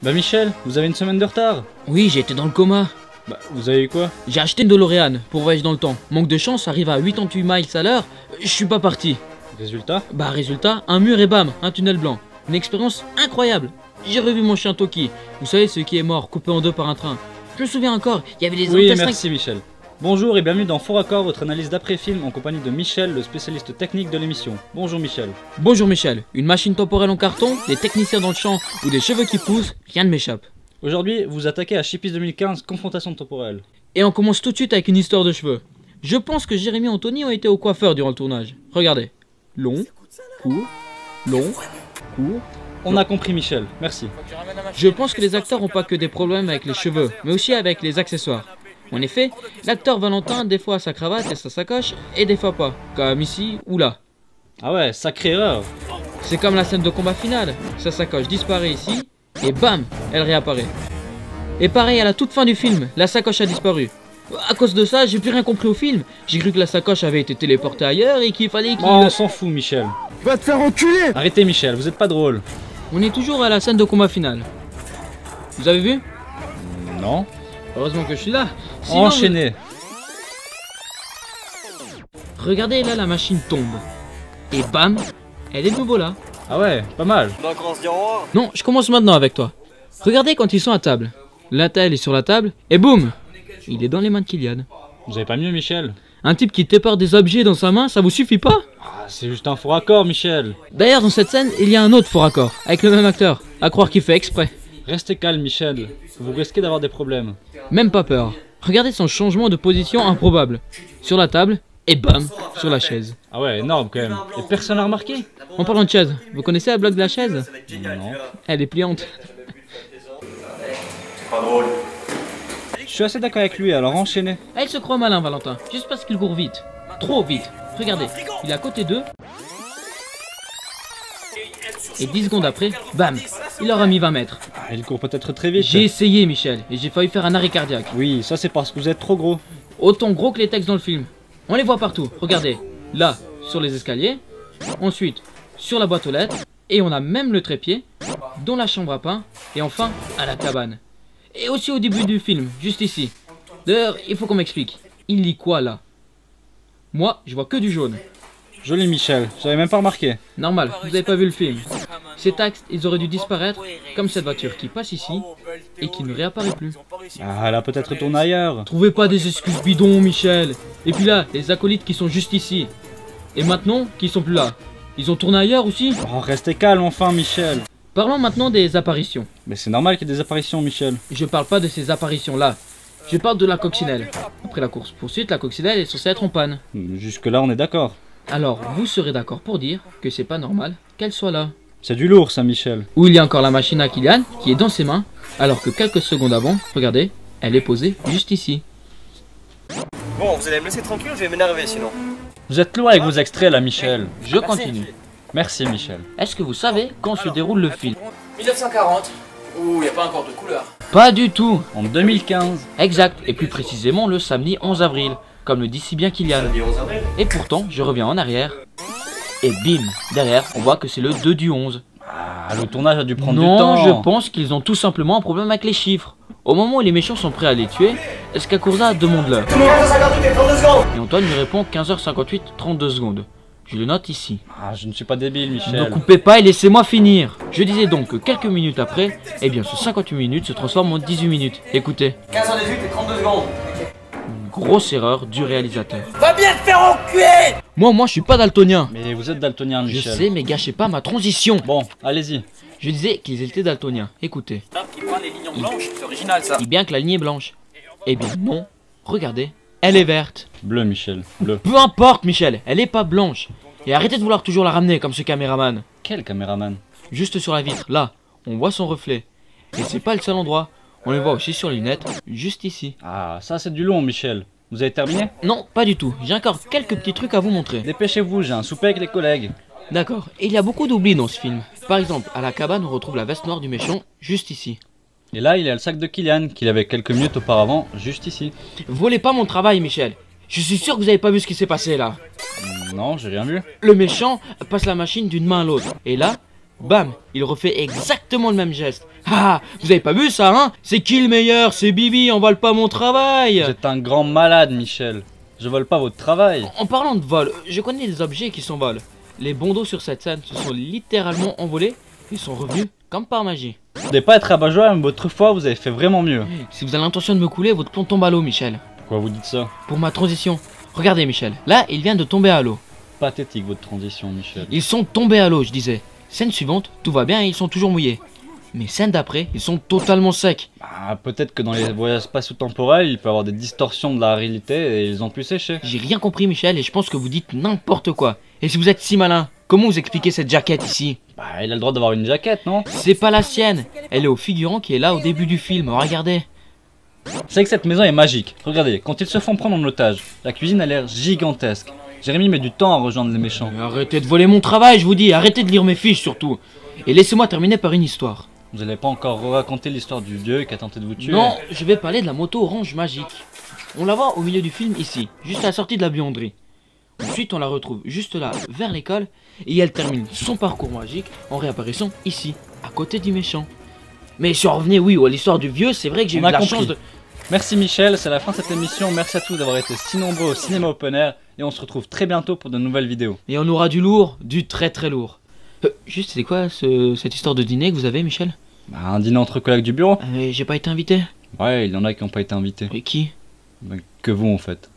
Bah Michel, vous avez une semaine de retard. Oui, j'ai été dans le coma. Bah vous avez eu quoi? J'ai acheté une DeLorean pour voyager dans le temps. Manque de chance, arrive à 88 miles à l'heure, je suis pas parti. Résultat? Bah résultat, un mur et bam, un tunnel blanc. Une expérience incroyable. J'ai revu mon chien Toki. Vous savez, ce qui est mort, coupé en deux par un train. Je me souviens encore, il y avait des Oui, intestins. merci Michel. Bonjour et bienvenue dans Faux Raccord, votre analyse d'après-film en compagnie de Michel, le spécialiste technique de l'émission. Bonjour Michel. Bonjour Michel, une machine temporelle en carton, des techniciens dans le champ ou des cheveux qui poussent, rien ne m'échappe. Aujourd'hui, vous attaquez à Chippies 2015, confrontation temporelle. Et on commence tout de suite avec une histoire de cheveux. Je pense que Jérémy et Anthony ont été au coiffeur durant le tournage. Regardez. Long, court, long, court. On a compris Michel, merci. Je pense que les acteurs n'ont pas que des problèmes avec les cheveux, mais aussi avec les accessoires. En effet, l'acteur Valentin des fois a sa cravate et sa sacoche, et des fois pas, comme ici ou là. Ah ouais, sacrée erreur. C'est comme la scène de combat finale, sa sacoche disparaît ici, et bam, elle réapparaît. Et pareil à la toute fin du film, la sacoche a disparu. À cause de ça, j'ai plus rien compris au film. J'ai cru que la sacoche avait été téléportée ailleurs et qu'il fallait qu'il... Oh, on s'en fout Michel. Va te faire enculer! Arrêtez Michel, vous êtes pas drôle. On est toujours à la scène de combat finale. Vous avez vu? Non. Heureusement que je suis là. Sinon, Enchaînez. regardez là, la machine tombe. Et bam, elle est de nouveau là. Ah ouais, pas mal. Non, je commence maintenant avec toi. Regardez quand ils sont à table. L'intel est sur la table et boum, il est dans les mains de Kylian. Vous avez pas mieux Michel? Un type qui tépare des objets dans sa main, ça vous suffit pas? Ah, c'est juste un faux raccord Michel. D'ailleurs, dans cette scène, il y a un autre faux raccord, avec le même acteur. À croire qu'il fait exprès. Restez calme Michel, vous risquez d'avoir des problèmes. Même pas peur. Regardez son changement de position improbable. Sur la table, et bam, sur la chaise. Ah ouais, énorme quand même. Et personne n'a remarqué? En parlant de chaise, vous connaissez la blague de la chaise? Non. Elle est pliante. Je suis assez d'accord avec lui, alors enchaînez. Elle se croit malin, Valentin, juste parce qu'il court vite. Trop vite. Regardez, il est à côté d'eux. Et 10 secondes après, bam, il leur a mis 20 mètres. Ah, il court peut-être très vite. J'ai essayé, Michel, et j'ai failli faire un arrêt cardiaque. Oui, ça c'est parce que vous êtes trop gros. Autant gros que les textes dans le film. On les voit partout, regardez. Là, sur les escaliers. Ensuite, sur la boîte aux lettres. Et on a même le trépied, dans la chambre à pain. Et enfin, à la cabane. Et aussi au début du film, juste ici. D'ailleurs, il faut qu'on m'explique. Il lit quoi là? Moi, je vois que du jaune. Joli Michel, j'avais même pas remarqué. Normal, vous avez pas vu le film. Ces textes, ils auraient dû disparaître, comme cette voiture qui passe ici et qui ne réapparaît plus. Ah, elle a peut-être tourné ailleurs. Trouvez pas des excuses bidons, Michel. Et puis là, les acolytes qui sont juste ici. Et maintenant, qui sont plus là. Ils ont tourné ailleurs aussi? Oh, restez calme enfin Michel. Parlons maintenant des apparitions. Mais c'est normal qu'il y ait des apparitions Michel. Je parle pas de ces apparitions-là. Je parle de la coccinelle. Après la course-poursuite, la coccinelle est censée être en panne. Jusque là on est d'accord. Alors, vous serez d'accord pour dire que c'est pas normal qu'elle soit là. C'est du lourd ça Michel. Où il y a encore la machine à Kylian qui est dans ses mains, alors que quelques secondes avant, regardez, elle est posée juste ici. Bon, vous allez me laisser tranquille, je vais m'énerver sinon. Vous êtes loin avec vos extraits là Michel. Je continue. Merci Michel. Est-ce que vous savez quand se déroule le film? 1940. Ouh, y a pas encore de couleur. Pas du tout. En 2015. Exact, et plus précisément le samedi 11 avril, comme le dit si bien Kylian. Et pourtant, je reviens en arrière. Et bim, derrière, on voit que c'est le 2 du 11. Ah, le tournage a dû prendre du Non, temps. je pense qu'ils ont tout simplement un problème avec les chiffres. Au moment où les méchants sont prêts à les tuer, Escacurza demande l'heure. 15h58 et 32 secondes. Et Antoine lui répond 15h58, 32 secondes. Je le note ici. Ah, je ne suis pas débile Ne Michel. coupez pas et laissez-moi finir. Je disais donc que quelques minutes après, eh bien ce 58 minutes se transforme en 18 minutes. Écoutez, 15h18 et 32 secondes. une grosse erreur du réalisateur. Va bien te faire enculer. Moi je suis pas daltonien. Mais vous êtes daltonien Je Michel. sais, mais gâchez pas ma transition. Bon, allez-y. Je disais qu'ils étaient daltoniens. Écoutez, Qui prend les lignes blanches, c'est original ça. dis bien que la ligne est blanche. Eh bien non, regardez, elle est verte. Bleu Michel, bleu. Peu importe Michel, elle est pas blanche. Et arrêtez de vouloir toujours la ramener comme ce caméraman. Quel caméraman? Juste sur la vitre, là, on voit son reflet. Et c'est pas le seul endroit. On les voit aussi sur les lunettes, juste ici. Ah, ça c'est du long Michel. Vous avez terminé? Non, pas du tout. J'ai encore quelques petits trucs à vous montrer. Dépêchez-vous, j'ai un souper avec les collègues. D'accord. Et il y a beaucoup d'oublis dans ce film. Par exemple, à la cabane, on retrouve la veste noire du méchant, juste ici. Et là, il y a le sac de Kylian, qu'il avait quelques minutes auparavant, juste ici. Volez pas mon travail, Michel. Je suis sûr que vous avez pas vu ce qui s'est passé là. Non, j'ai rien vu. Le méchant passe la machine d'une main à l'autre. Et là, bam, il refait exactement le même geste. Ah, vous avez pas vu ça, hein? C'est qui le meilleur? C'est Bibi, on vole pas mon travail. Vous êtes un grand malade, Michel. Je vole pas votre travail. En parlant de vol, je connais des objets qui s'envolent. Les bandeaux sur cette scène se sont littéralement envolés et sont revenus comme par magie. Vous devez pas être rabat-joie, mais votre fois, vous avez fait vraiment mieux. Si vous avez l'intention de me couler, votre plomb tombe à l'eau, Michel. Pourquoi vous dites ça? Pour ma transition. Regardez, Michel. Là, il vient de tomber à l'eau. Pathétique votre transition, Michel. Ils sont tombés à l'eau, je disais. Scène suivante, tout va bien et ils sont toujours mouillés. Mais scène d'après, ils sont totalement secs. Bah, peut-être que dans les voyages spatio-temporels, il peut y avoir des distorsions de la réalité et ils ont pu sécher. J'ai rien compris, Michel, et je pense que vous dites n'importe quoi. Et si vous êtes si malin, comment vous expliquez cette jaquette ici? Bah, il a le droit d'avoir une jaquette, non? C'est pas la sienne. Elle est au figurant qui est là au début du film. Regardez. C'est que cette maison est magique. Regardez, quand ils se font prendre en otage, la cuisine a l'air gigantesque. Jérémy met du temps à rejoindre les méchants. Mais arrêtez de voler mon travail, je vous dis. Arrêtez de lire mes fiches surtout. Et laissez-moi terminer par une histoire. Vous allez pas encore raconter l'histoire du vieux qui a tenté de vous tuer? Non, je vais parler de la moto orange magique. On la voit au milieu du film ici, juste à la sortie de la buanderie. Ensuite, on la retrouve juste là, vers l'école, et elle termine son parcours magique en réapparaissant ici, à côté du méchant. Mais si on revenait, oui, à l'histoire du vieux, c'est vrai que j'ai eu On a la compris. chance de... Merci Michel, c'est la fin de cette émission. Merci à tous d'avoir été si nombreux au cinéma open air. Et on se retrouve très bientôt pour de nouvelles vidéos. Et on aura du lourd, du très très lourd. Juste, c'est quoi cette histoire de dîner que vous avez, Michel? Bah, un dîner entre collègues du bureau. J'ai pas été invité. Ouais, il y en a qui n'ont pas été invités. Et qui? Bah, que vous en fait.